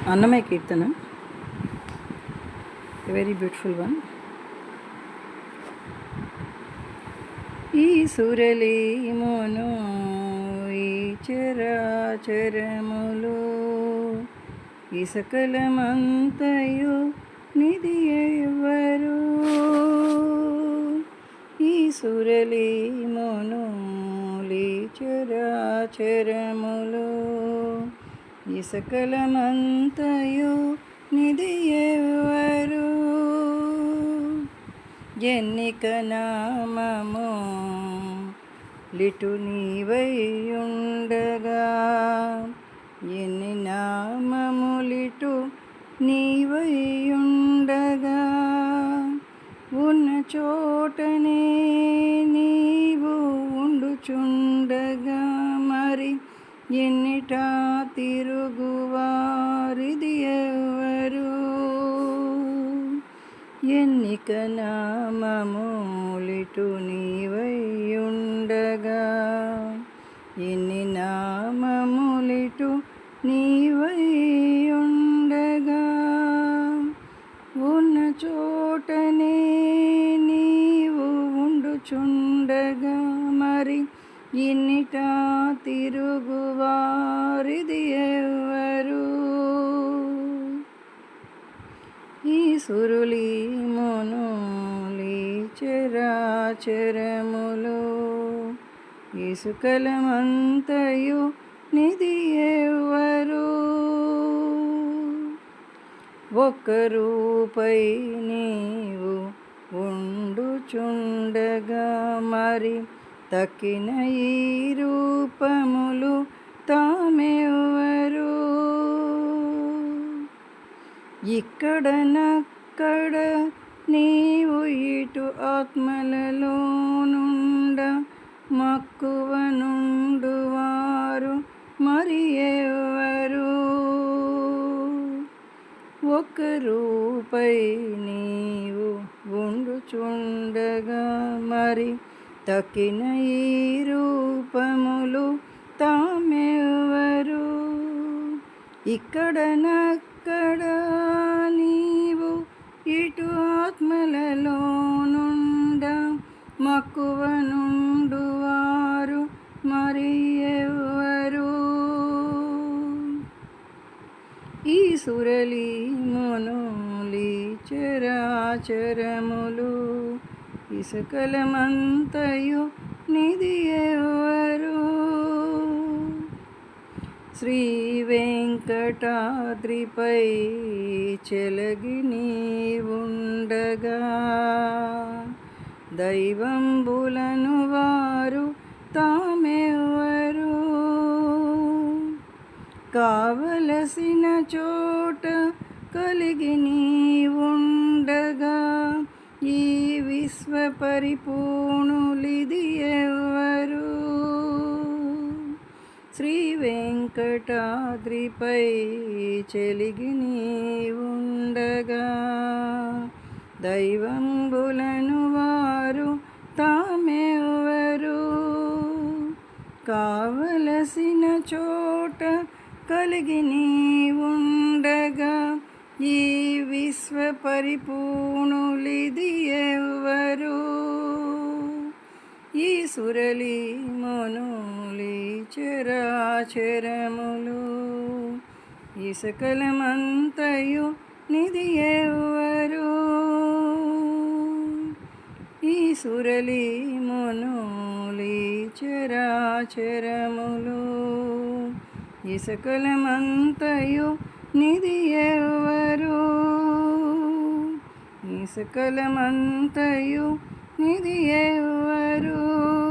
Annamayya Keerthana, a very beautiful one. ఈ సురలీమును ఈ చరాచరములు ఈ సకలమంతయు నిధి ఎవరు. ఈ సురలీమును ఈ చరాచరములు ఈ సకలమంతయు నిధి ఎవరు. ఎన్నిక నామము లిటు నీవైయుండగా ఎన్ని నామములిటు నీవైయుండగా ఉన్న చోటనే నీవు ఉండుచుండగా మరి ఎన్నిటా తిరుగువారిది ఎవరు. ఎన్నిక నామములిటు నీవైయుండగా ఎన్ని నామములిటు నీవైయుండగా ఉన్న చోటనే నీవు ఉండుచుండగా మరి ఇన్నిటా తిరుగువారిది ఎవరు. ఈ సురలీమును ఈ చరాచరములు ఈ సకలమంతయు నిధి ఎవరు. ఒక్కరూపై నీవు ఉండుచుండగా మరి తక్కిన ఈ రూపములు తామెవరు. ఇక్కడనక్కడ నీవు ఇటు ఆత్మలలో నుండ మక్కువ నుండువారు మరి ఎవరు. ఒక రూపై నీవు ఉండుచుండగా మరి తక్కిన ఈ రూపములు తామెవరు. ఇక్కడనక్కడ నీవు ఇటు ఆత్మలలో నుండ మక్కువ నుండువారు మరి ఎవరు. ఈ సురలీమును ఈ చరాచరములు ఈ సకలమంతయు నిధి ఎవరు. శ్రీ వెంకటాద్రిపై చెలగి నీవుండగా దైవంబులను వారు తామెవరు. కావలసిన చోట కలిగి నీవుండగా ఈ విశ్వ పరిపూర్ణులిది ఎవరు. శ్రీ వెంకటాద్రిపై చెలిగి నీవుండగా దైవంబులను వారు తామెవరు. కావలసిన చోట కలిగి నీవుండగా ఈ విశ్వ పరిపూర్ణులిది ఎవరు. ఈ సురలీమును ఈ చరాచరములు ఈ సకలమంతయు నిధి ఎవరు. ఈ సురలీమును ఈ చరాచరములు ఈ సకలమంతయు నిధి ఎవరు. ఈ సకలమంతయు నిధి ఎవరు.